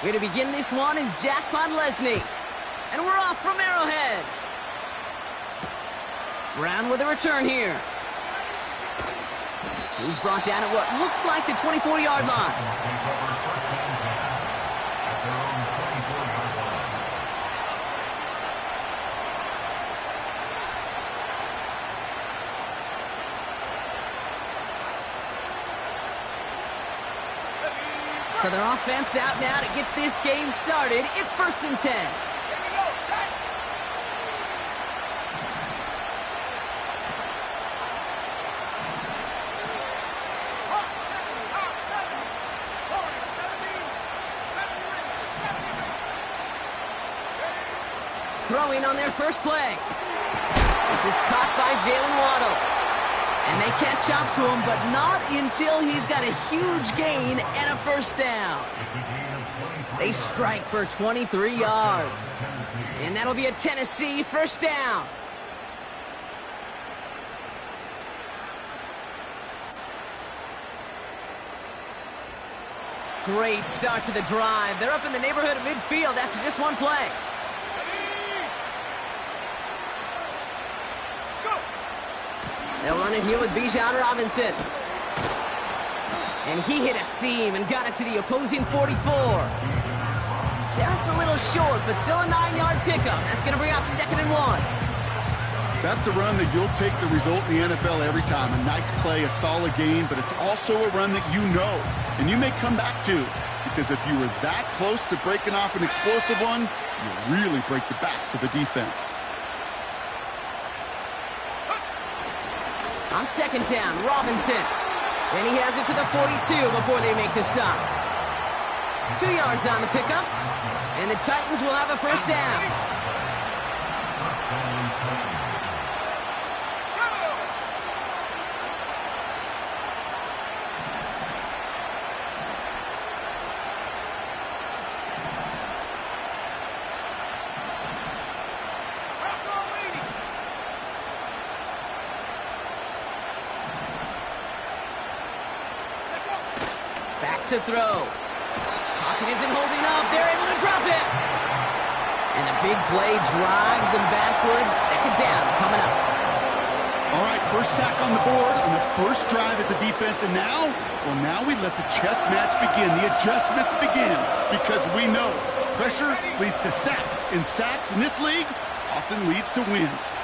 Here to begin this one is Jack Podlesny. And we're off from Arrowhead. Brown with a return here. He's brought down at what looks like the 24-yard line. So their offense out now to get this game started. It's 1st and 10. Throwing on their first play. This is caught by Jalen Waddle. And they catch up to him, but not until he's got a huge gain and a first down. They strike for 23 yards. And that'll be a Tennessee first down. Great start to the drive. They're up in the neighborhood of midfield after just one play. They'll run it here with Bijan Robinson. And he hit a seam and got it to the opposing 44. Just a little short, but still a 9-yard pickup. That's going to bring up 2nd and 1. That's a run that you'll take the result in the NFL every time. A nice play, a solid game, but it's also a run that you know, and you may come back to. Because if you were that close to breaking off an explosive one, you really break the backs of the defense. On 2nd down, Robinson. And he has it to the 42 before they make the stop. 2 yards on the pickup. And the Titans will have a first down. To throw. Pocket isn't holding up. They're able to drop it. And the big play drives them backwards. 2nd down coming up. All right, first sack on the board on the first drive as a defense. And now, well, now we let the chess match begin. The adjustments begin. Because we know pressure leads to sacks. And sacks in this league often leads to wins.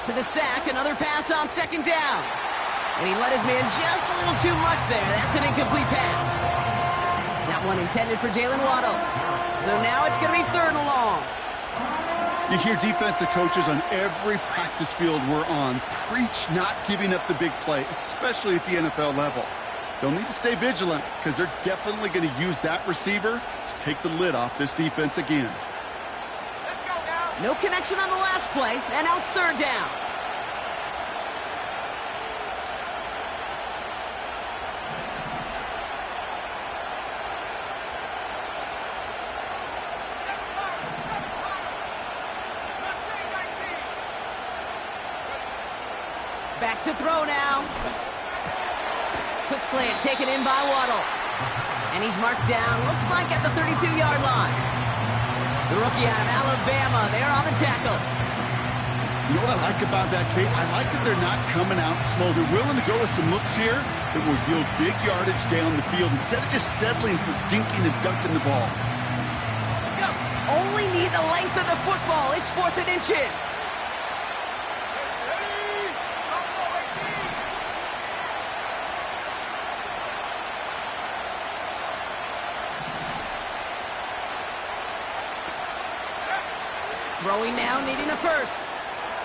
To the sack, another pass on 2nd down. And he let his man just a little too much there. That's an incomplete pass. That one intended for Jalen Waddle. So now it's going to be 3rd and long. You hear defensive coaches on every practice field we're on preach not giving up the big play, especially at the NFL level. They'll need to stay vigilant because they're definitely going to use that receiver to take the lid off this defense again. No connection on the last play, and now it's 3rd down. Back to throw now. Quick slant taken in by Waddle. And he's marked down, looks like at the 32-yard line. The rookie out of Alabama, they're on the tackle. You know what I like about that, Kate? I like that they're not coming out slow. They're willing to go with some looks here that will yield big yardage down the field instead of just settling for dinking and dunking the ball. Only need the length of the football. It's 4th and inches. Throwing now, needing a first.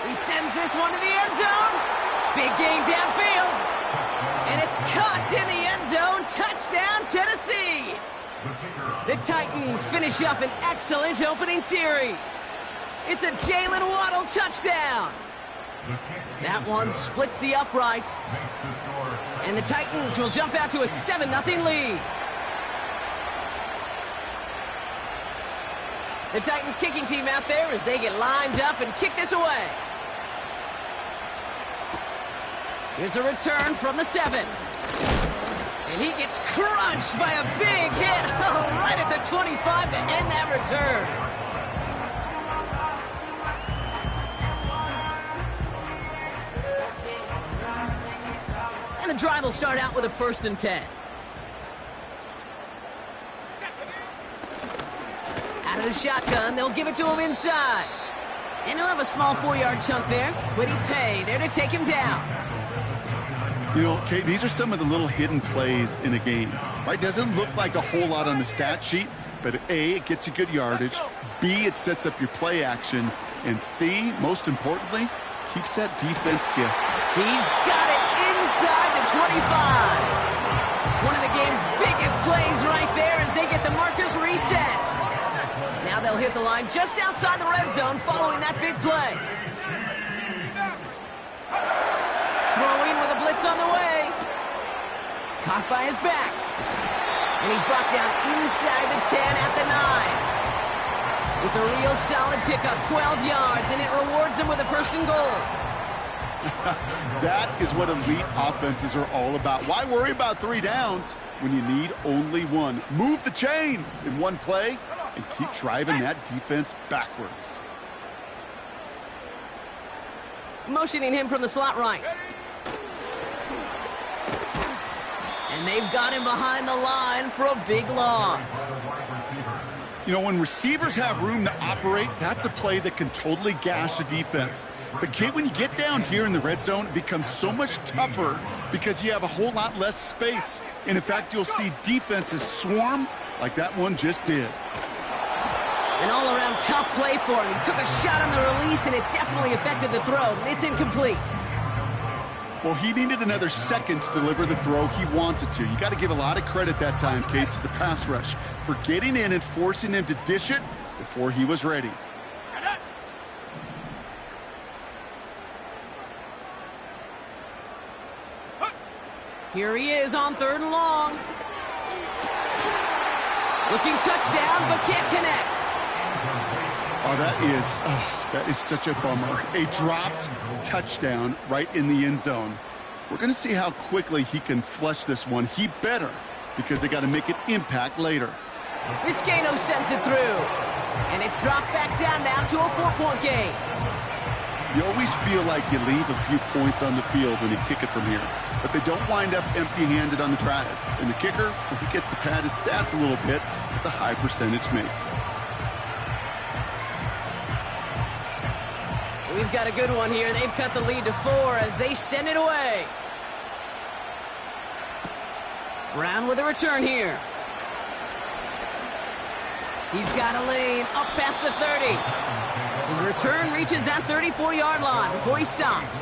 He sends this one to the end zone. Big gain downfield. And it's caught in the end zone. Touchdown, Tennessee. The Titans finish up an excellent opening series. It's a Jalen Waddle touchdown. That one splits the uprights. And the Titans will jump out to a 7-0 lead. The Titans kicking team out there as they get lined up and kick this away. Here's a return from the 7. And he gets crunched by a big hit. Oh, right at the 25 to end that return. And the drive will start out with a 1st and 10. Out of the shotgun, they'll give it to him inside. And he'll have a small 4-yard chunk there. Kwity Paye there to take him down. You know, Kate, these are some of the little hidden plays in a game, right? Doesn't look like a whole lot on the stat sheet, but A, it gets you good yardage. B, it sets up your play action. And C, most importantly, keeps that defense guessing. He's got it inside the 25. One of the game's biggest plays right there as they get the markers reset. Now they'll hit the line just outside the red zone following that big play. Throwing with a blitz on the way. Caught by his back. And he's brought down inside the 10 at the 9. It's a real solid pickup, 12 yards, and it rewards him with a 1st and goal. That is what elite offenses are all about. Why worry about 3 downs when you need only 1? Move the chains in one play and keep driving that defense backwards. Motioning him from the slot right. And they've got him behind the line for a big loss. You know, when receivers have room to operate, that's a play that can totally gash a defense. But, Kate, when you get down here in the red zone, it becomes so much tougher because you have a whole lot less space. And, in fact, you'll see defenses swarm like that one just did. An all-around tough play for him. He took a shot on the release, and it definitely affected the throw. It's incomplete. Well, he needed another second to deliver the throw he wanted to. You got to give a lot of credit that time, Kate, to the pass rush for getting in and forcing him to dish it before he was ready. Here he is on 3rd and long. Looking touchdown, but can't connect. Oh, that is such a bummer. A dropped touchdown right in the end zone. We're going to see how quickly he can flush this one. He better, because they got to make an impact later. Vizcaino sends it through. And it's dropped back down now to a 4-point game. You always feel like you leave a few points on the field when you kick it from here. But they don't wind up empty-handed on the drive. And the kicker, he gets to pad his stats a little bit with a high percentage make. We've got a good one here. They've cut the lead to 4 as they send it away. Brown with a return here. He's got a lane up past the 30. His return reaches that 34-yard line before he's stopped.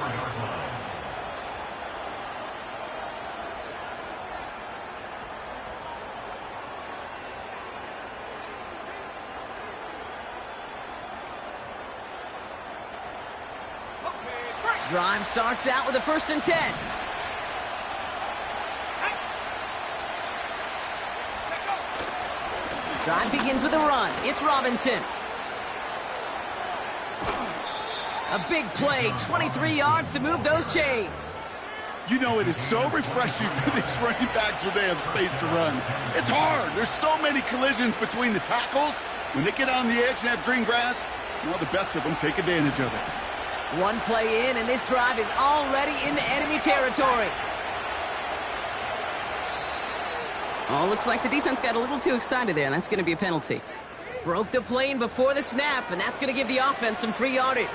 Drive starts out with a 1st and 10. Drive begins with a run. It's Robinson. A big play, 23 yards to move those chains. You know, it is so refreshing for these running backs when they have space to run. It's hard. There's so many collisions between the tackles. When they get on the edge and have green grass, well, the best of them take advantage of it. One play in, and this drive is already into enemy territory. Oh, looks like the defense got a little too excited there, and that's going to be a penalty. Broke the plane before the snap, and that's going to give the offense some free yardage.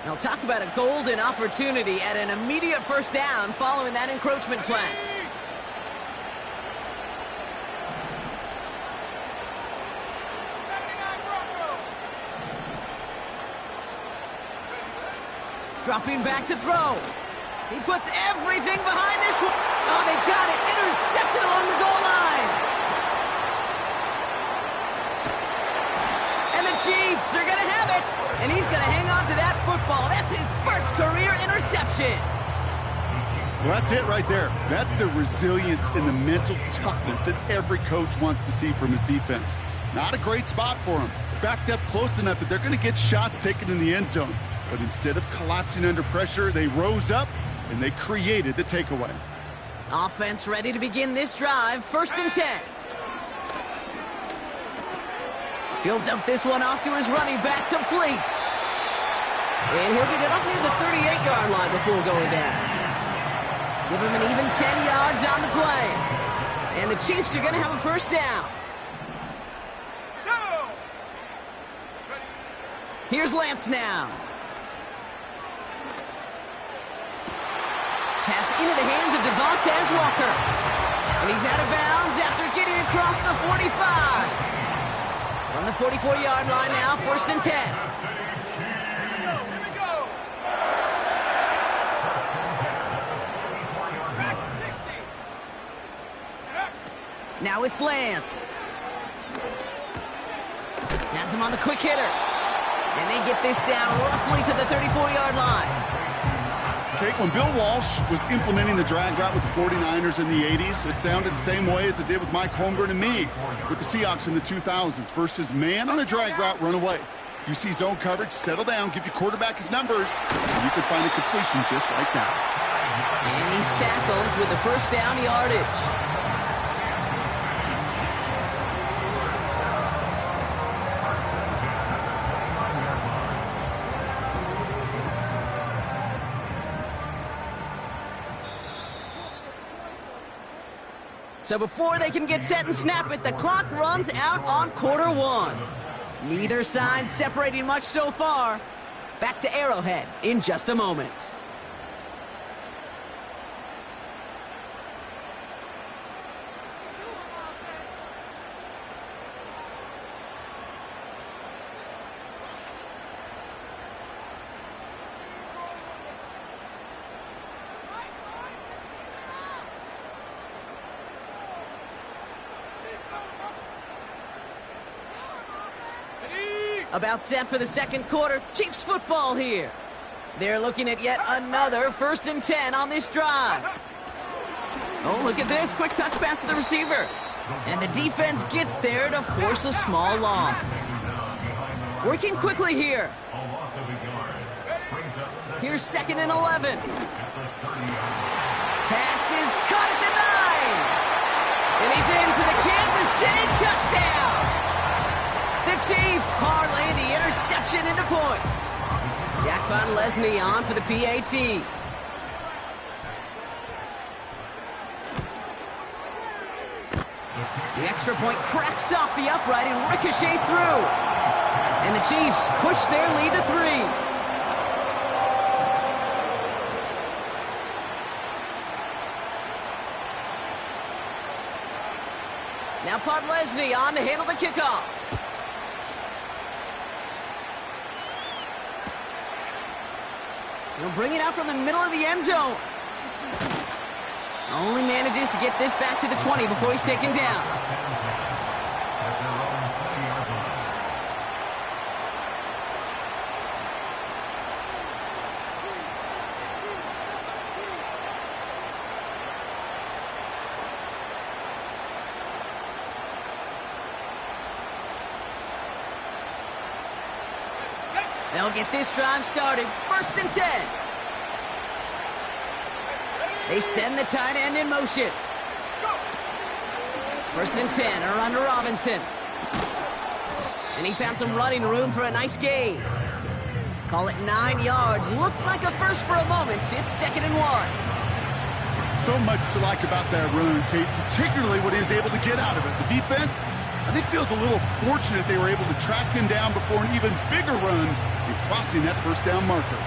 Now talk about a golden opportunity at an immediate 1st down following that encroachment flag. Dropping back to throw. He puts everything behind this one. Oh, they got it. Intercepted along the goal line. And the Chiefs are going to have it. And he's going to hang on to that football. That's his first career interception. Well, that's it right there. That's the resilience and the mental toughness that every coach wants to see from his defense. Not a great spot for him. Backed up close enough that they're going to get shots taken in the end zone. But instead of collapsing under pressure, they rose up and they created the takeaway. Offense ready to begin this drive. 1st and 10. He'll dump this one off to his running back, complete. And he'll get it up near the 38-yard line before going down. Give him an even 10 yards on the play. And the Chiefs are going to have a first down. Here's Lance now. Pass into the hands of Devontae Walker. And he's out of bounds after getting across the 45. From the 44-yard line now, 1st and 10. Now it's Lance. Has him on the quick hitter. And they get this down roughly to the 34-yard line. Okay, when Bill Walsh was implementing the drag route with the 49ers in the 80s, it sounded the same way as it did with Mike Holmgren and me with the Seahawks in the 2000s versus man on a drag route, run away. You see zone coverage, settle down, give your quarterback his numbers, and you can find a completion just like that. And he's tackled with the first down yardage. So before they can get set and snap it, the clock runs out on quarter one. Neither side separating much so far. Back to Arrowhead in just a moment. About set for the second quarter. Chiefs football here. They're looking at yet another 1st and 10 on this drive. Oh, look at this. Quick touch pass to the receiver. And the defense gets there to force a small loss. Working quickly here. Here's 2nd and 11. Pass is caught at the 9. And he's in for the Kansas City touchdown. The Chiefs parlay the interception into points. Jack Von Leslie on for the PAT. The extra point cracks off the upright and ricochets through. And the Chiefs push their lead to 3. Now Podlesny on to handle the kickoff. He'll bring it out from the middle of the end zone. Only manages to get this back to the 20 before he's taken down. They'll get this drive started. 1st and 10. They send the tight end in motion. 1st and 10, around to Robinson. And he found some running room for a nice gain. Call it 9 yards. Looked like a first for a moment. It's 2nd and 1. So much to like about that run, Kate, particularly what he was able to get out of it. The defense, I think, feels a little fortunate they were able to track him down before an even bigger run and crossing that first down marker.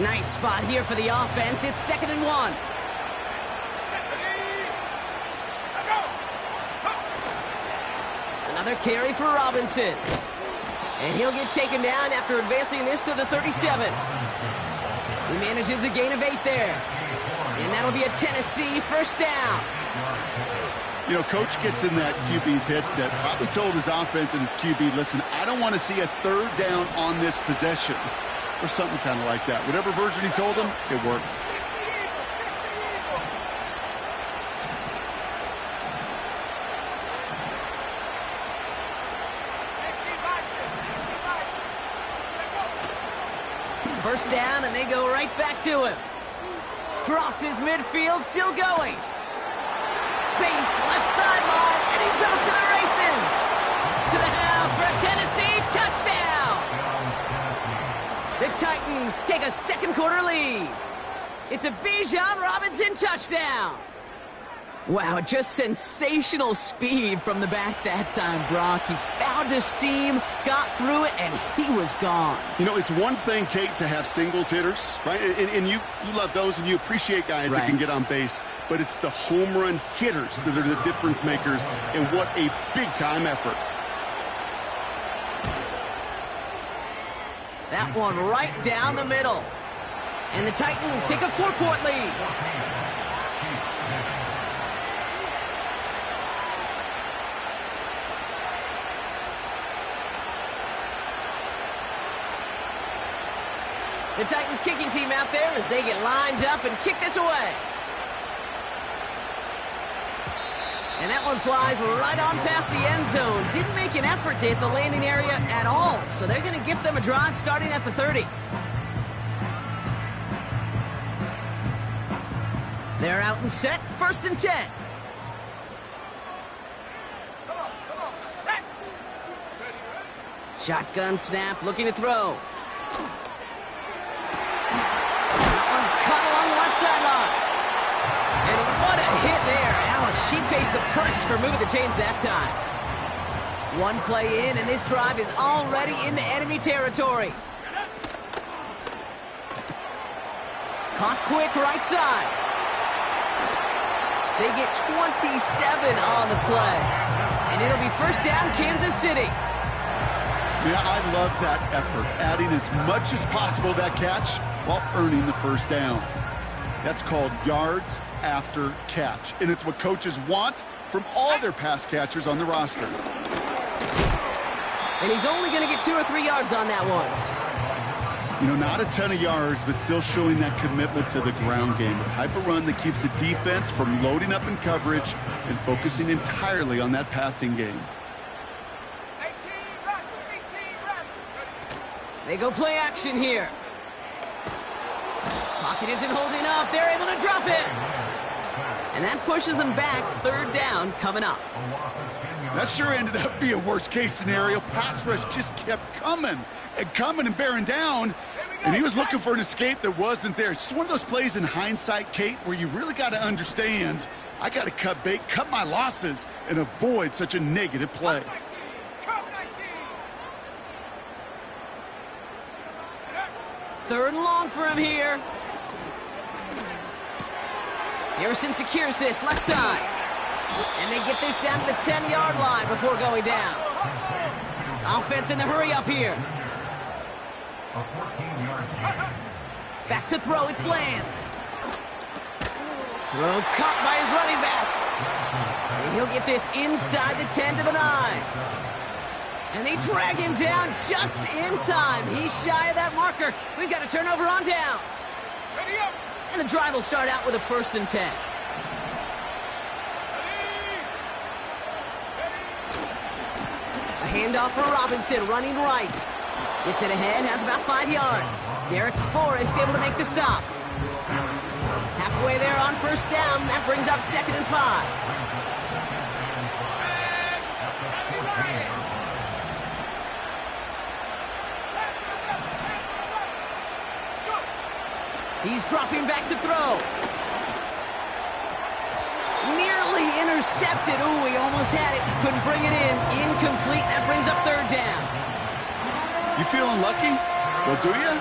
Nice spot here for the offense. It's 2nd and 1. Another carry for Robinson. And he'll get taken down after advancing this to the 37. He manages a gain of 8 there. And that'll be a Tennessee first down. You know, Coach gets in that QB's headset, probably told his offense and his QB, listen, I don't want to see a third down on this possession. Or something kind of like that. Whatever version he told him, it worked. First down, and they go right back to him. Crosses midfield, still going. Space, left sideline, and he's off to the races. To the house for a Tennessee touchdown. The Titans take a second quarter lead. It's a Bijan Robinson touchdown. Wow, just sensational speed from the back that time, Brock. He found a seam, got through it, and he was gone. You know, it's one thing, Kate, to have singles hitters, right? And you love those, and you appreciate guys that can get on base. But it's the home run hitters that are the difference makers, and what a big-time effort. That one right down the middle. And the Titans take a 4-point lead. The Titans kicking team out there as they get lined up and kick this away. And that one flies right on past the end zone. Didn't make an effort to hit the landing area at all. So they're going to give them a drive starting at the 30. They're out and set. First and 10. Shotgun snap, looking to throw. Sideline. And what a hit there. Alex, she pays the price for moving the chains that time. One play in, and this drive is already into enemy territory. Caught quick right side. They get 27 on the play. And it'll be first down, Kansas City. Yeah, I love that effort. Adding as much as possible to that catch while earning the first down. That's called yards after catch. And it's what coaches want from all their pass catchers on the roster. And he's only going to get 2 or 3 yards on that one. You know, not a ton of yards, but still showing that commitment to the ground game. A type of run that keeps the defense from loading up in coverage and focusing entirely on that passing game. They go play action here. Pocket isn't holding up. They're able to drop it. And that pushes them back. Third down coming up. That sure ended up being a worst-case scenario. Pass rush just kept coming and bearing down. And he was looking for an escape that wasn't there. It's just one of those plays in hindsight, Kate, where you really got to understand, I got to cut bait, cut my losses, and avoid such a negative play. Third and long for him here. Harrison secures this left side. And they get this down to the 10-yard line before going down. Offense in the hurry up here. Back to throw, it's Lance. Throw caught by his running back. And he'll get this inside the 10 to the 9. And they drag him down just in time. He's shy of that marker. We've got a turnover on downs. And the drive will start out with a 1st and 10. A handoff for Robinson, running right. Gets it ahead, has about 5 yards. Derek Forrest able to make the stop. Halfway there on first down. That brings up 2nd and 5. He's dropping back to throw. Nearly intercepted. Ooh, he almost had it. Couldn't bring it in. Incomplete. That brings up 3rd down. You feeling lucky? Well, do you?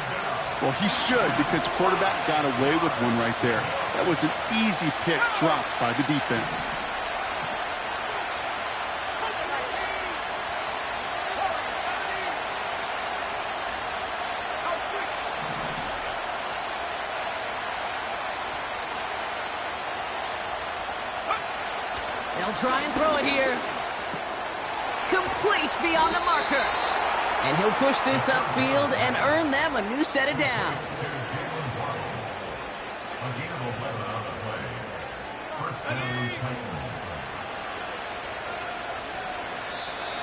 Well, he should, because the quarterback got away with one right there. That was an easy pick dropped by the defense. They'll try and throw it here. Complete beyond the marker. And he'll push this upfield and earn them a new set of downs.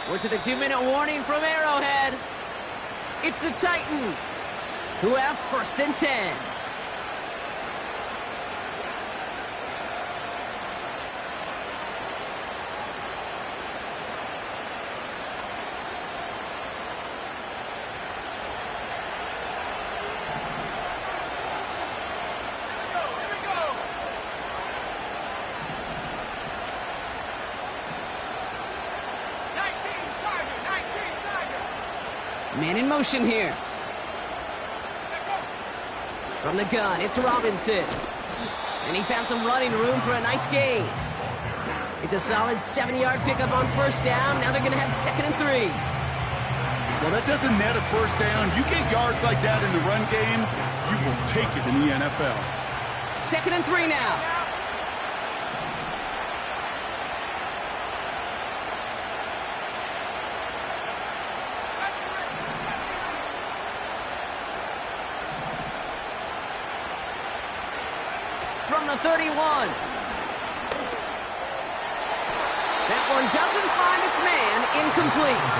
We're to the 2-minute warning from Arrowhead. It's the Titans who have 1st and 10. Man in motion here. From the gun, it's Robinson. And he found some running room for a nice gain. It's a solid 7-yard pickup on 1st down. Now they're going to have 2nd and 3. Well, that doesn't net a 1st down. You get yards like that in the run game, you will take it in the NFL. 2nd and 3 now. From the 31. That one doesn't find its man. Incomplete.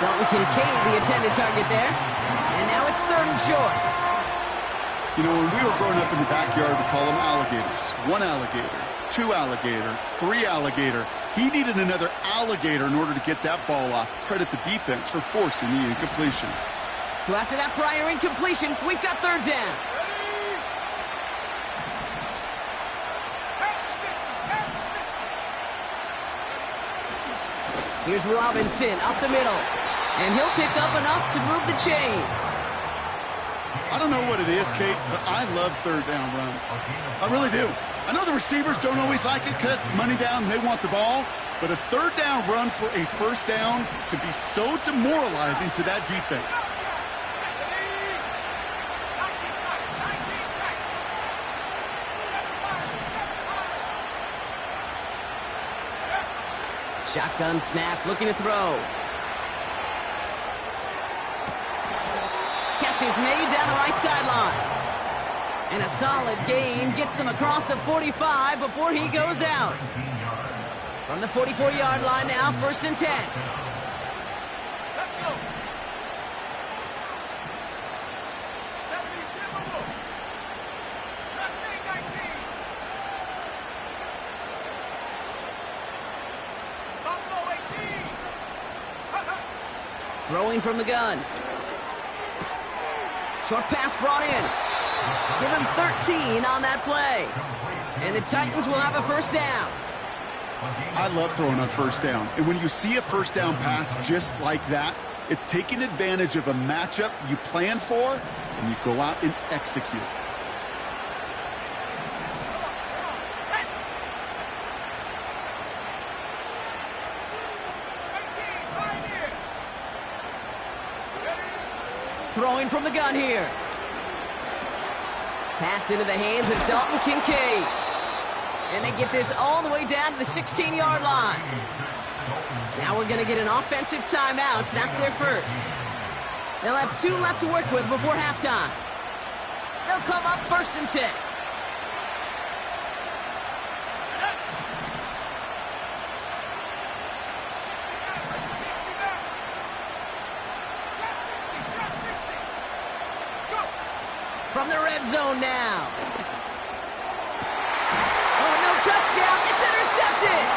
Dalton Kincaid, the intended target there. And now it's 3rd and short. You know, when we were growing up in the backyard, we call them alligators. 1 alligator, 2 alligator, 3 alligator. He needed another alligator in order to get that ball off. Credit the defense for forcing the incompletion. So after that prior incompletion, we've got 3rd down. Here's Robinson up the middle. And he'll pick up enough to move the chains. I don't know what it is, Kate, but I love 3rd down runs. I really do. I know the receivers don't always like it because money down, they want the ball. But a 3rd down run for a 1st down can be so demoralizing to that defense. Shotgun snap, looking to throw. Catch is made down the right sideline. And a solid gain gets them across the 45 before he goes out. From the 44-yard line now, 1st and 10. Let's go. Throwing from the gun. Short pass brought in. Give him 13 on that play. And the Titans will have a 1st down. I love throwing on 1st down. And when you see a 1st down pass just like that, it's taking advantage of a matchup you plan for, and you go out and execute. Throwing from the gun here. Pass into the hands of Dalton Kincaid. And they get this all the way down to the 16-yard line. Now we're going to get an offensive timeout. So that's their 1st. They'll have 2 left to work with before halftime. They'll come up 1st and 10. From the red zone now. Oh, no touchdown. It's intercepted.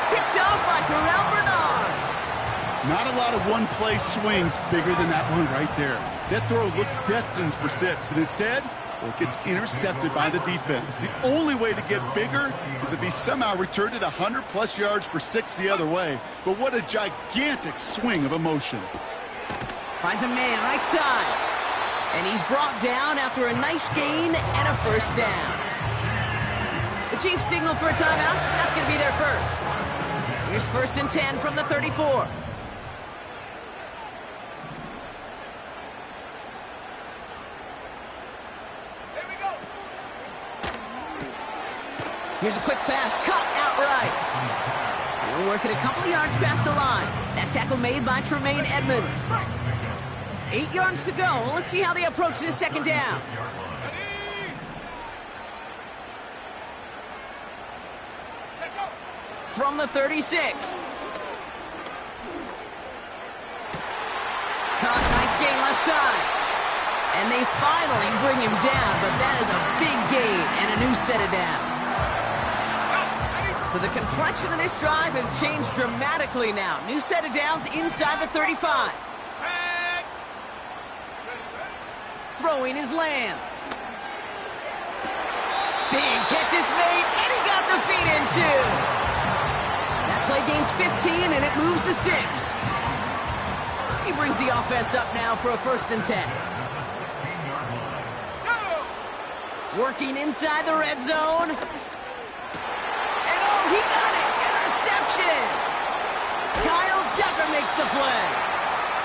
Picked off by Terrell Bernard. Not a lot of one-play swings bigger than that one right there. That throw looked destined for 6, and instead, well, it gets intercepted by the defense. The only way to get bigger is if he somehow returned it 100-plus yards for 6 the other way. But what a gigantic swing of emotion. Finds a man right side. And he's brought down after a nice gain and a 1st down. The Chiefs signal for a timeout. That's going to be their 1st. Here's 1st and 10 from the 34. Here we go. Here's a quick pass. Caught out upright. He'll work it a couple of yards past the line. That tackle made by Tremaine Edmonds. 8 yards to go. Let's see how they approach this second down. From the 36. Caught, nice gain left side. And they finally bring him down, but that is a big gain and a new set of downs. So the complexion of this drive has changed dramatically now. New set of downs inside the 35. Throwing his Lance. Big catch is made, and he got the feet in too. That play gains 15, and it moves the sticks. He brings the offense up now for a 1st and 10. Working inside the red zone. And oh, he got it! Interception! Kyle Tucker makes the play.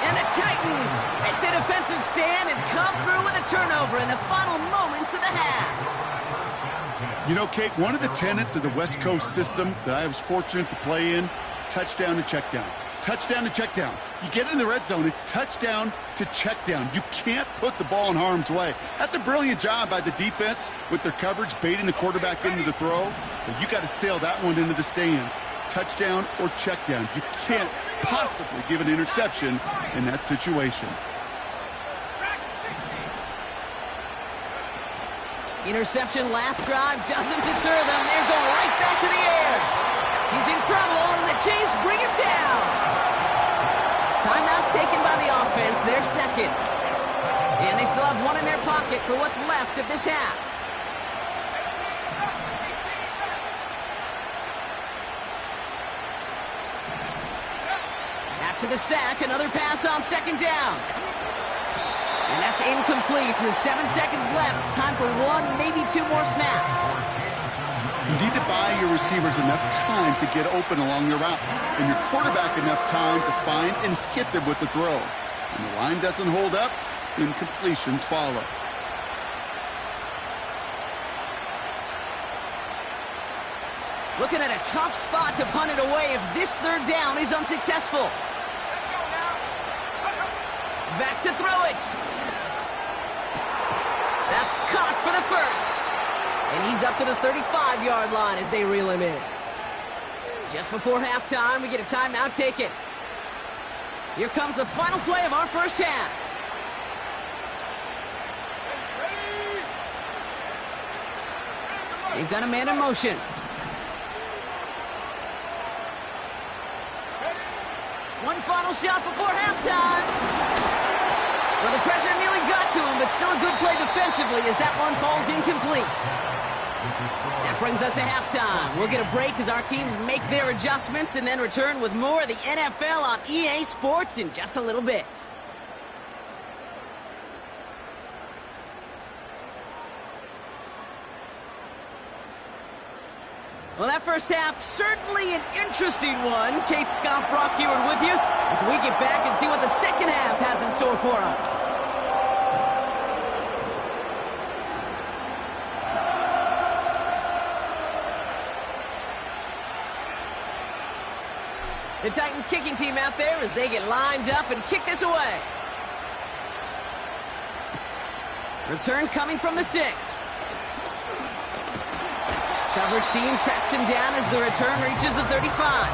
And the Titans make the defensive stand and come through with a turnover in the final moments of the half. You know, Kate, one of the tenets of the West Coast system that I was fortunate to play in, touchdown to check down. Touchdown to check down. You get in the red zone, it's touchdown to check down. You can't put the ball in harm's way. That's a brilliant job by the defense with their coverage, baiting the quarterback into the throw. But you got to sail that one into the stands. Touchdown or check down. You can't possibly give an interception in that situation. Interception last drive doesn't deter them. They're going right back to the air. He's in trouble, and the Chiefs bring him down. Timeout taken by the offense, their second. And they still have one in their pocket for what's left of this half. After the sack, another pass on 2nd down. And that's incomplete with 7 seconds left. Time for 1, maybe 2 more snaps. You need to buy your receivers enough time to get open along your route, and your quarterback enough time to find and hit them with the throw. When the line doesn't hold up, incompletions follow. Looking at a tough spot to punt it away if this 3rd down is unsuccessful. Back to throw it. That's caught for the 1st. And he's up to the 35-yard line as they reel him in. Just before halftime, we get a timeout taken. Here comes the final play of our 1st half. They've got a man in motion. One final shot before halftime. Well, the pressure nearly got to him, but still a good play defensively as that one falls incomplete. That brings us to halftime. We'll get a break as our teams make their adjustments and then return with more of the NFL on EA Sports in just a little bit. Well, that first half, certainly an interesting one. Kate Scott Brock here with you as we get back and see what the second half has in store for us. The Titans kicking team out there as they get lined up and kick this away. Return coming from the 6. Coverage team tracks him down as the return reaches the 35.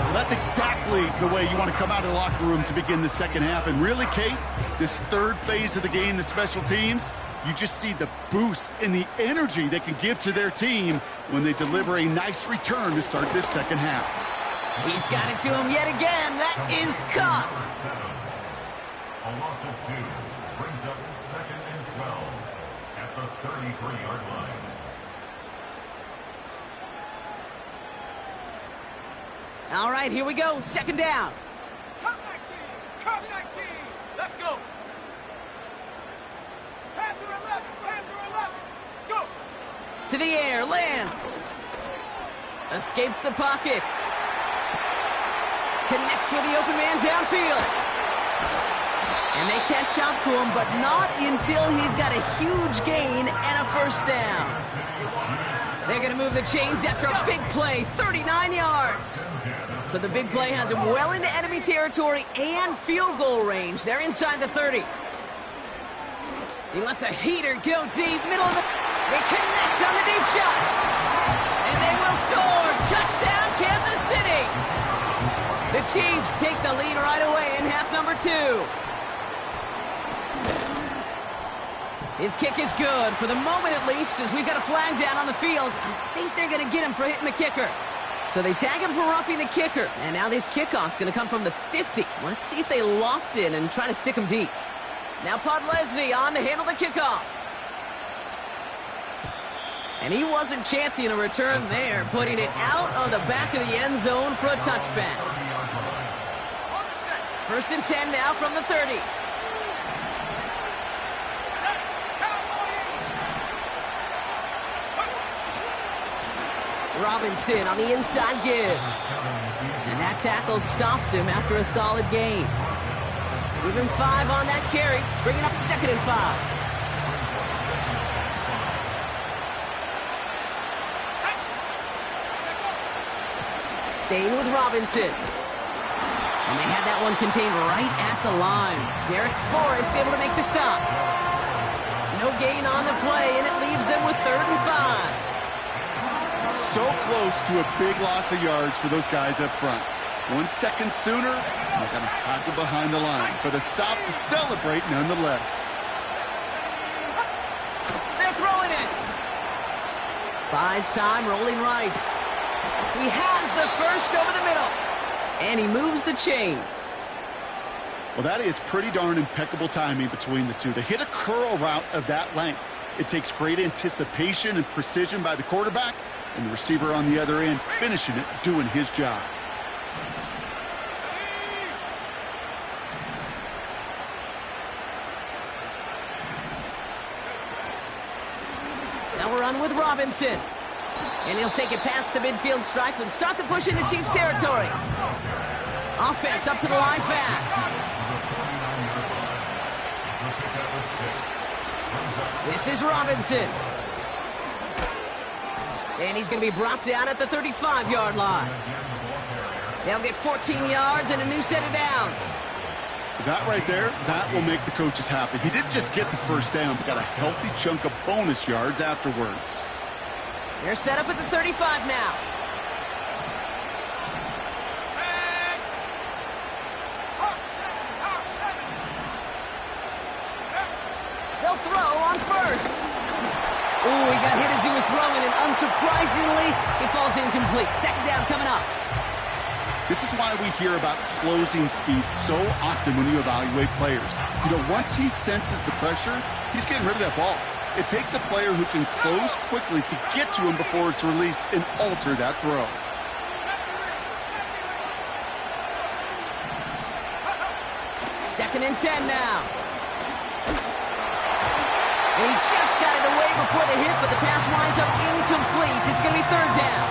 Well, that's exactly the way you want to come out of the locker room to begin the second half. And really, Kate, this 3rd phase of the game, the special teams, you just see the boost and the energy they can give to their team when they deliver a nice return to start this second half. He's got it to him yet again. That is caught. A loss of 2 brings up 2nd and 12 at the 33-yard line. All right, here we go. 2nd down. Cut 19! Cut 19! Let's go! Panther 11! Panther 11! Go! To the air, Lance. Escapes the pocket. Connects with the open man downfield. And they catch up to him, but not until he's got a huge gain and a 1st down. They're going to move the chains after a big play, 39 yards. So the big play has him well into enemy territory and field goal range. They're inside the 30. He lets a heater go deep, middle of the... They connect on the deep shot. And they will score. Touchdown, Kansas City. The Chiefs take the lead right away in half number 2. His kick is good, for the moment at least, as we've got a flag down on the field. I think they're going to get him for hitting the kicker. So they tag him for roughing the kicker. And now this kickoff's going to come from the 50. Let's see if they loft in and try to stick him deep. Now Podlesny on to handle the kickoff. And he wasn't chancing a return there, putting it out of the back of the end zone for a touchback. 1st and 10 now from the 30. Robinson on the inside give. And that tackle stops him after a solid gain. Give him 5 on that carry, bringing up 2nd and 5. Staying with Robinson. And they had that one contained right at the line. Derek Forrest able to make the stop. No gain on the play, and it leaves them with 3rd and 5. So close to a big loss of yards for those guys up front. 1 second sooner, and they got to tackle behind the line. But a stop to celebrate nonetheless. They're throwing it. Buys time, rolling right. He has the first over the middle. And he moves the chains. Well, that is pretty darn impeccable timing between the two. They hit a curl route of that length. It takes great anticipation and precision by the quarterback, and the receiver on the other end finishing it, doing his job. Now we're on with Robinson. And he'll take it past the midfield stripe and start the push into Chiefs territory. Offense up to the line fast. This is Robinson. And he's going to be brought down at the 35-yard line. They'll get 14 yards and a new set of downs. That right there, that will make the coaches happy. He didn't just get the first down, but got a healthy chunk of bonus yards afterwards. They're set up at the 35 now. They'll throw on first. Ooh, he got hit as he was throwing, and unsurprisingly, he falls incomplete. 2nd down coming up. This is why we hear about closing speed so often when you evaluate players. You know, once he senses the pressure, he's getting rid of that ball. It takes a player who can close quickly to get to him before it's released and alter that throw. Second and 10 now. And he just got it away before the hit, but the pass winds up incomplete. It's going to be 3rd down.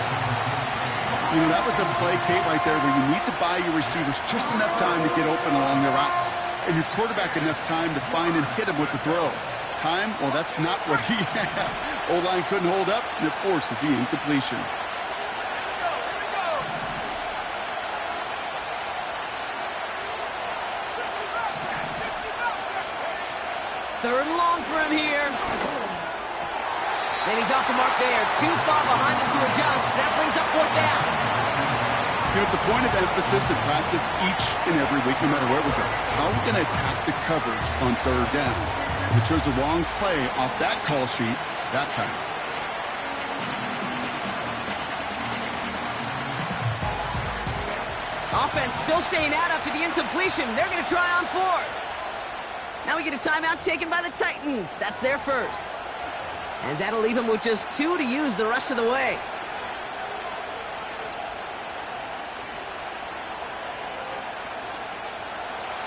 You know, that was a play, Kate, right there, where you need to buy your receivers just enough time to get open along their routes, and your quarterback enough time to find and hit him with the throw. Time, well, that's not what he had. O-line couldn't hold up, and it forces the incompletion. Third and long for him here. And he's off the mark there. Too far behind him to adjust. That brings up 4th down. You know, it's a point of emphasis in practice each and every week, no matter where we go. How are we going to attack the coverage on 3rd down? We chose the wrong play off that call sheet that time. Offense still staying out after the incompletion. They're going to try on 4th. Now we get a timeout taken by the Titans. That's their first. As that'll leave them with just 2 to use the rest of the way.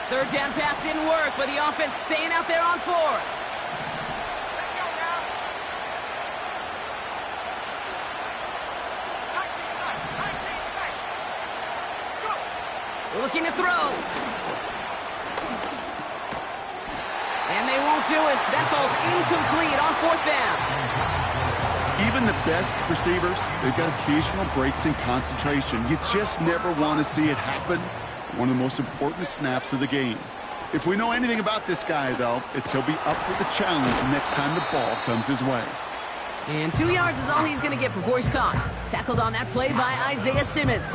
Third down pass didn't work, but the offense staying out there on 4th. Looking to throw. And they won't do it. That falls incomplete on 4th down. Even the best receivers, they've got occasional breaks in concentration. You just never want to see it happen. One of the most important snaps of the game. If we know anything about this guy, though, it's he'll be up for the challenge next time the ball comes his way. And 2 yards is all he's going to get before he's caught. Tackled on that play by Isaiah Simmons.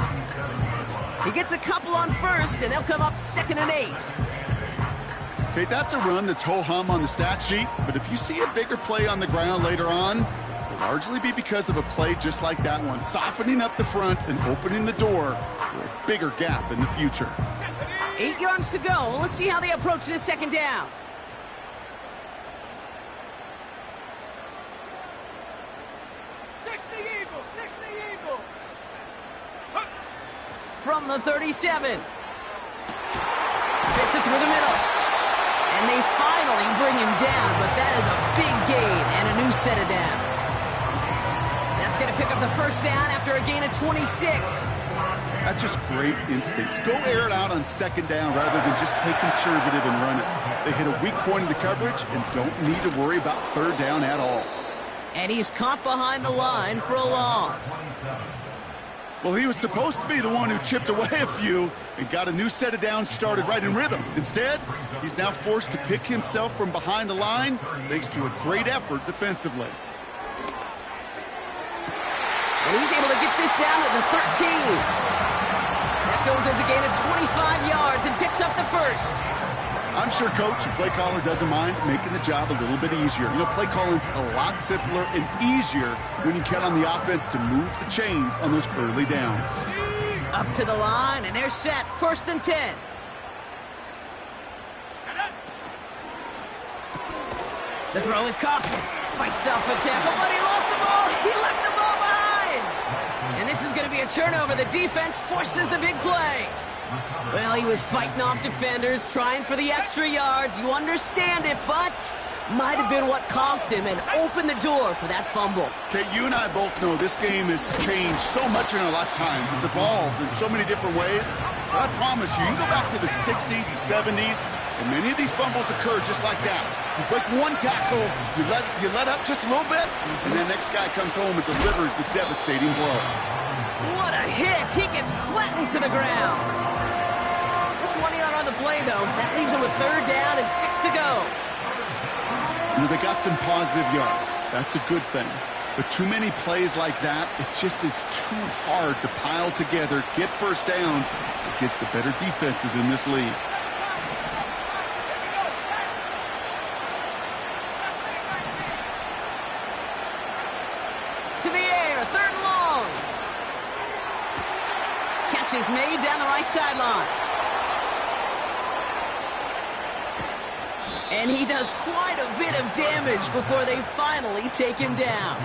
He gets a couple on first, and they'll come up 2nd and 8. Okay, that's a run that's ho-hum on the stat sheet, but if you see a bigger play on the ground later on, it'll largely be because of a play just like that one, softening up the front and opening the door for a bigger gap in the future. 8 yards to go. Let's see how they approach this 2nd down. From the 37. Fits it through the middle. And they finally bring him down, but that is a big gain and a new set of downs. That's going to pick up the 1st down after a gain of 26. That's just great instincts. Go air it out on 2nd down rather than just play conservative and run it. They hit a weak point in the coverage and don't need to worry about 3rd down at all. And he's caught behind the line for a loss. Well, he was supposed to be the one who chipped away a few and got a new set of downs started right in rhythm. Instead, he's now forced to pick himself from behind the line thanks to a great effort defensively. And he's able to get this down to the 13. That goes as a gain of 25 yards and picks up the 1st. I'm sure Coach and play caller doesn't mind making the job a little bit easier. You know, play calling's a lot simpler and easier when you count on the offense to move the chains on those early downs. Up to the line, and they're set. 1st and 10. The throw is caught. Fights off a tackle, but he lost the ball. He left the ball behind. And this is going to be a turnover. The defense forces the big play. Well, he was fighting off defenders, trying for the extra yards. You understand it, but might have been what cost him and opened the door for that fumble. Okay, you and I both know this game has changed so much in our lifetimes. It's evolved in so many different ways. But I promise you, you can go back to the 60s, the 70s, and many of these fumbles occur just like that. You break one tackle, you let up just a little bit, and the next guy comes home and delivers the devastating blow. What a hit! He gets flattened to the ground. Just 1 yard on the play, though. That leaves him with 3rd down and 6 to go. You know, they got some positive yards. That's a good thing. But too many plays like that, it just is too hard to pile together, get 1st downs against the better defenses in this league. To the air, 3rd and long. Catch is made down the right sideline. And he does quite a bit of damage before they finally take him down.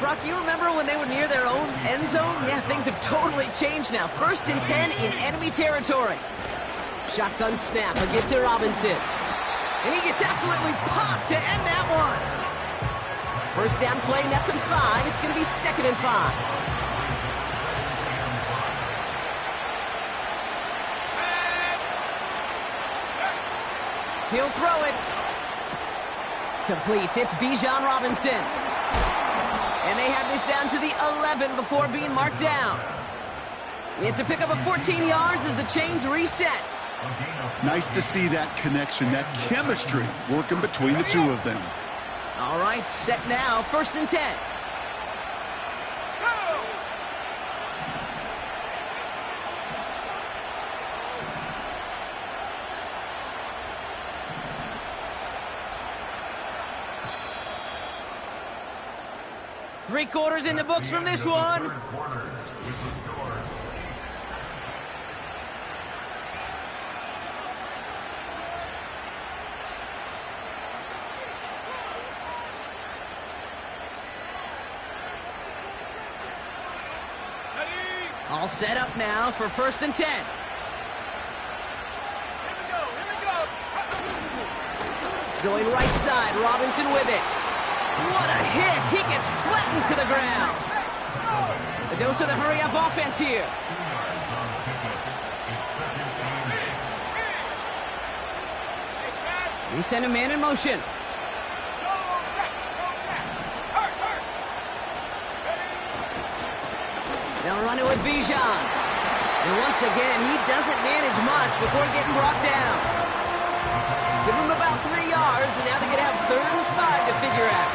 Brock, you remember when they were near their own end zone? Yeah, things have totally changed now. 1st and 10 in enemy territory. Shotgun snap, a gift to Robinson. And he gets absolutely popped to end that one. 1st down play, nets him 5. It's going to be 2nd and 5. He'll throw it. Completes. It's Bijan Robinson. And they have this down to the 11 before being marked down. It's a pickup of 14 yards as the chains reset. Nice to see that connection, that chemistry working between the two of them. All right, set now. 1st and 10. Three quarters in the books from this one. All set up now for 1st and 10. Here we go. Going right side, Robinson with it. What a hit! He gets flattened to the ground. A dose of the hurry-up offense here. We send a man in motion. They'll run it with Bijan. And once again, he doesn't manage much before getting brought down. Give him about 3 yards, and now they're going to have 3rd and 5 to figure out.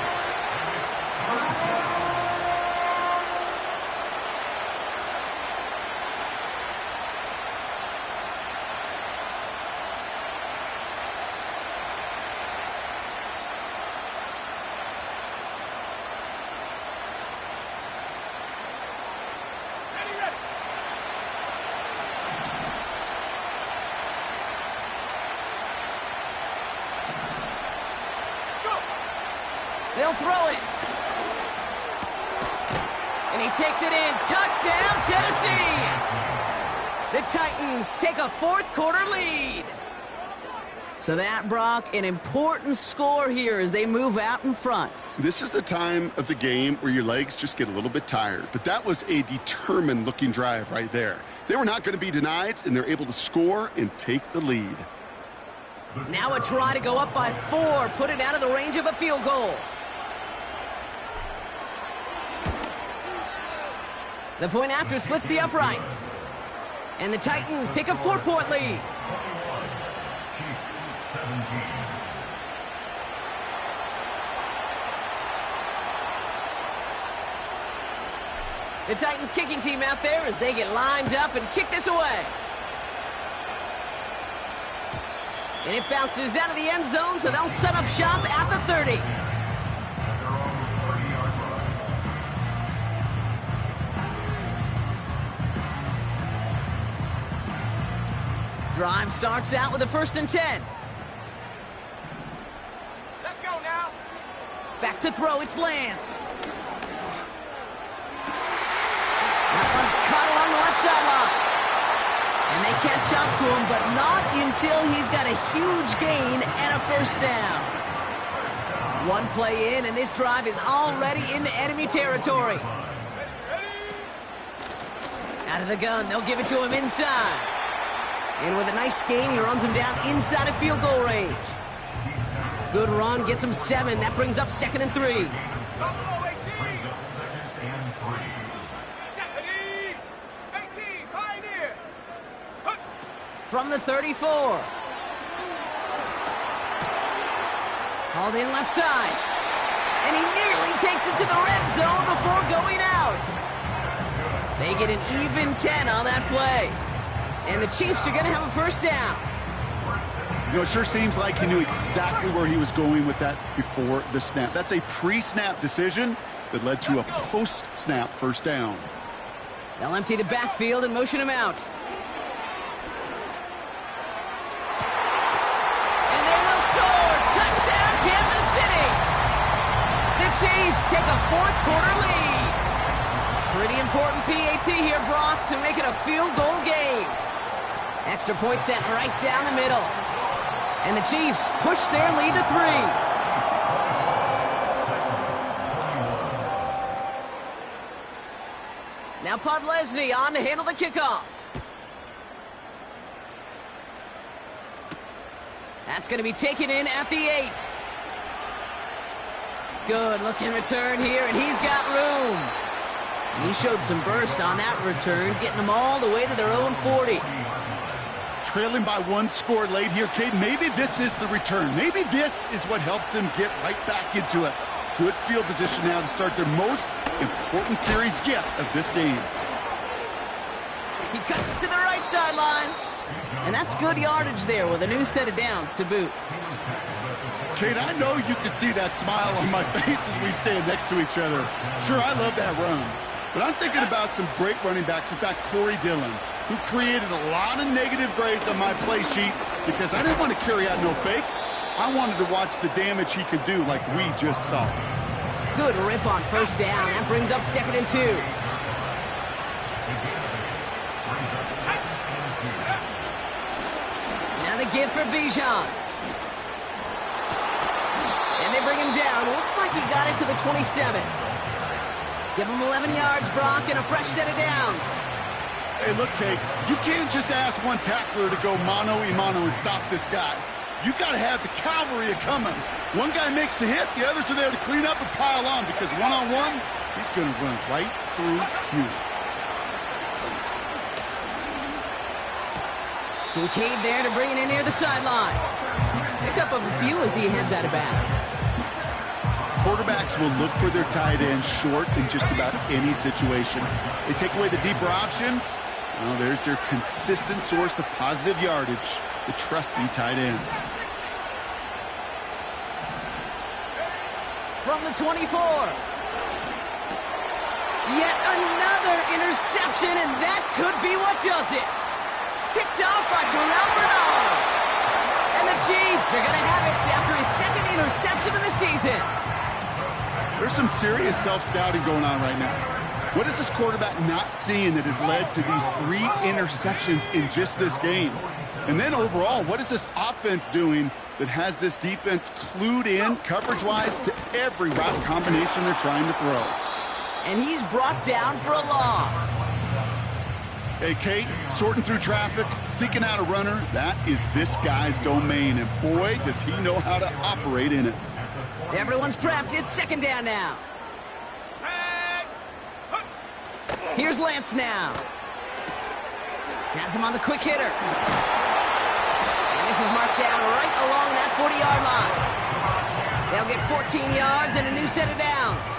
They'll throw it. And he takes it in. Touchdown, Tennessee! The Titans take a 4th quarter lead. So that, Brock, an important score here as they move out in front. This is the time of the game where your legs just get a little bit tired. But that was a determined-looking drive right there. They were not going to be denied, and they're able to score and take the lead. Now a try to go up by 4, put it out of the range of a field goal. The point after splits the uprights. And the Titans take a 4-point lead. The Titans kicking team out there as they get lined up and kick this away. And it bounces out of the end zone, so they'll set up shop at the 30. Drive starts out with a 1st and 10. Let's go now. Back to throw, it's Lance. That one's caught along the left sideline. And they catch up to him, but not until he's got a huge gain and a 1st down. 1 play in, and this drive is already into enemy territory. Out of the gun, they'll give it to him inside. And with a nice gain, he runs him down inside of field goal range. Good run, gets him 7. That brings up 2nd and 3. From the 34. Hauled in left side. And he nearly takes it to the red zone before going out. They get an even 10 on that play. And the Chiefs are going to have a 1st down. You know, it sure seems like he knew exactly where he was going with that before the snap. That's a pre-snap decision that led to a post-snap 1st down. They'll empty the backfield and motion him out. And they will score! Touchdown, Kansas City! The Chiefs take a 4th quarter lead. Pretty important PAT here, Brock, to make it a field goal game. Extra point sent right down the middle. And the Chiefs push their lead to 3. Now Podlesny on to handle the kickoff. That's going to be taken in at the 8. Good looking return here, and he's got room. And he showed some burst on that return, getting them all the way to their own 40. Trailing by 1 score late here, Cade. Maybe this is the return. Maybe this is what helps them get right back into it. Good field position now to start their most important series yet of this game. He cuts it to the right sideline. And that's good yardage there with a new set of downs to boot. Cade, I know you can see that smile on my face as we stand next to each other. Sure, I love that run. But I'm thinking about some great running backs. In fact, Corey Dillon, who created a lot of negative grades on my play sheet because I didn't want to carry out no fake. I wanted to watch the damage he could do like we just saw. Good rip on 1st down. That brings up 2nd and 2. Now the give for Bijan. And they bring him down. Looks like he got it to the 27. Give him 11 yards, Brock, and a fresh set of downs. Hey, look, Kate, you can't just ask one tackler to go mano-a-mano and stop this guy. You got to have the cavalry coming. One guy makes a hit, the others are there to clean up and pile on because one-on-one, he's going to run right through you. Kincaid there to bring it in near the sideline. Pick up of a few as he heads out of bounds. Quarterbacks will look for their tight end short in just about any situation. They take away the deeper options. Well, there's their consistent source of positive yardage, the trusty tight end. From the 24. Yet another interception, and that could be what does it. Picked off by Terrell Bernard. And the Chiefs are going to have it after his second interception of the season. There's some serious self-scouting going on right now. What is this quarterback not seeing that has led to these 3 interceptions in just this game? And then overall, what is this offense doing that has this defense clued in coverage-wise to every route combination they're trying to throw? And he's brought down for a loss. Hey, Kate, sorting through traffic, seeking out a runner, that is this guy's domain. And boy, does he know how to operate in it. Everyone's prepped. It's second down now. Here's Lance now. Has him on the quick hitter. And this is marked down right along that 40-yard line. They'll get 14 yards and a new set of downs.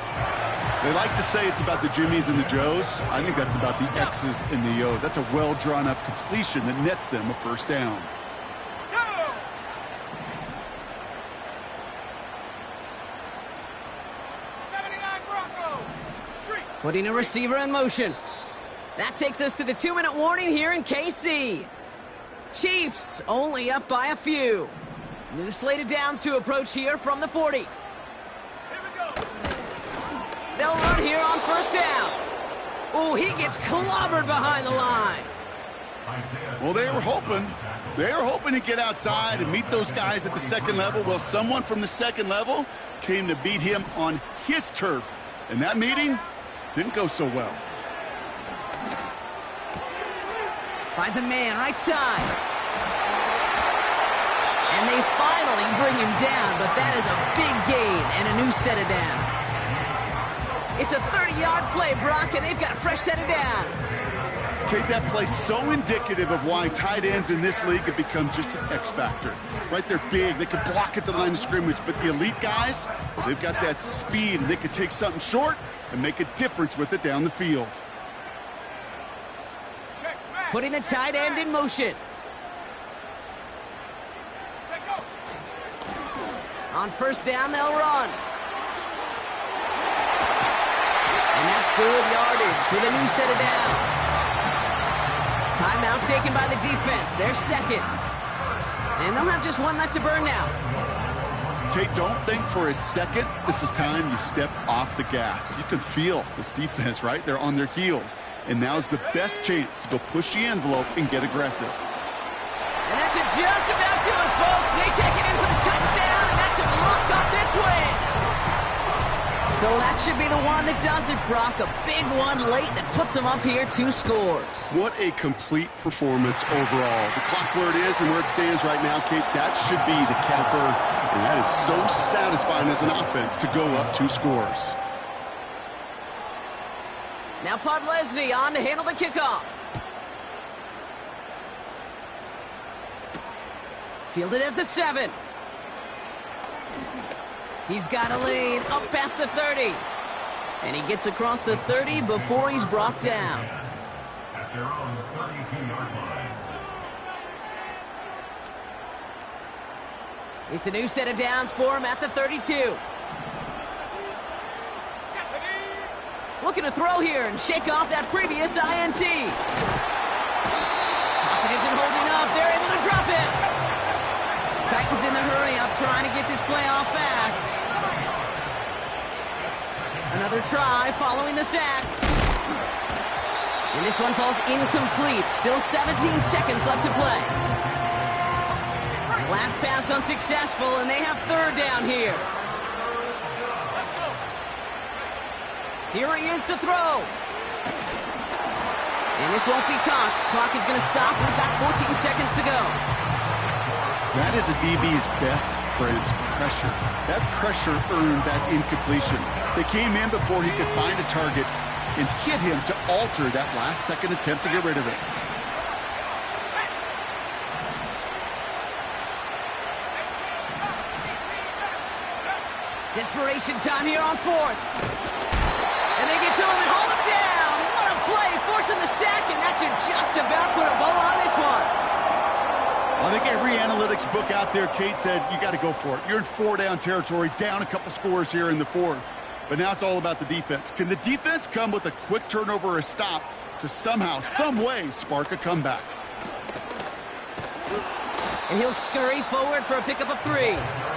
They like to say it's about the Jimmies and the Joes. I think that's about the X's and the O's. That's a well-drawn-up completion that nets them a first down. Putting a receiver in motion. That takes us to the 2-minute warning here in KC. Chiefs only up by a few. New slate of downs to approach here from the 40. Here we go. They'll run here on first down. Oh, he gets clobbered behind the line. Well, they were hoping to get outside and meet those guys at the second level. Well, someone from the second level came to beat him on his turf. And that meeting didn't go so well. Finds a man right side. And they finally bring him down, but that is a big gain and a new set of downs. It's a 30-yard play, Brock, and they've got a fresh set of downs. Kate, that play's so indicative of why tight ends in this league have become just an X factor. Right, they're big, they can block at the line of scrimmage, but the elite guys, they've got that speed, and they can take something short and make a difference with it down the field. Putting the tight end in motion. On first down, they'll run. And that's good yardage with a new set of downs. Timeout taken by the defense. They're second. And they'll have just one left to burn now. Kate, don't think for a second this is time you step off the gas. You can feel this defense, right? They're on their heels. And now's the best chance to go push the envelope and get aggressive. And that should just about do it, folks. They take it in for the touchdown, and that should lock up this win. So that should be the one that does it, Brock. A big one late that puts them up here 2 scores. What a complete performance overall. The clock where it is and where it stands right now, Kate, that should be the capper. And that is so satisfying as an offense to go up 2 scores. Now Podlesny on to handle the kickoff. Fielded at the 7. He's got a lane up past the 30. And he gets across the 30 before he's brought down. At their own 32-yard line. It's a new set of downs for him at the 32. Looking to throw here and shake off that previous INT. Pocket isn't holding up. They're able to drop it. Titans in the hurry up, trying to get this play off fast. Another try following the sack. And this one falls incomplete. Still 17 seconds left to play. Last pass unsuccessful, and they have third down here. Here he is to throw. And this won't be caught. Clock is going to stop. We've got 14 seconds to go. That is a DB's best friend, pressure. That pressure earned that incompletion. They came in before he could find a target and hit him to alter that last-second attempt to get rid of it. Desperation time here on fourth. And they get to him and haul him down. What a play, forcing the sack, and that should just about put a bow on this one. I think every analytics book out there, Kate, said you got to go for it. You're in 4-down territory, down a couple scores here in the fourth. But now it's all about the defense. Can the defense come with a quick turnover or a stop to somehow, some way, spark a comeback? And he'll scurry forward for a pickup of 3.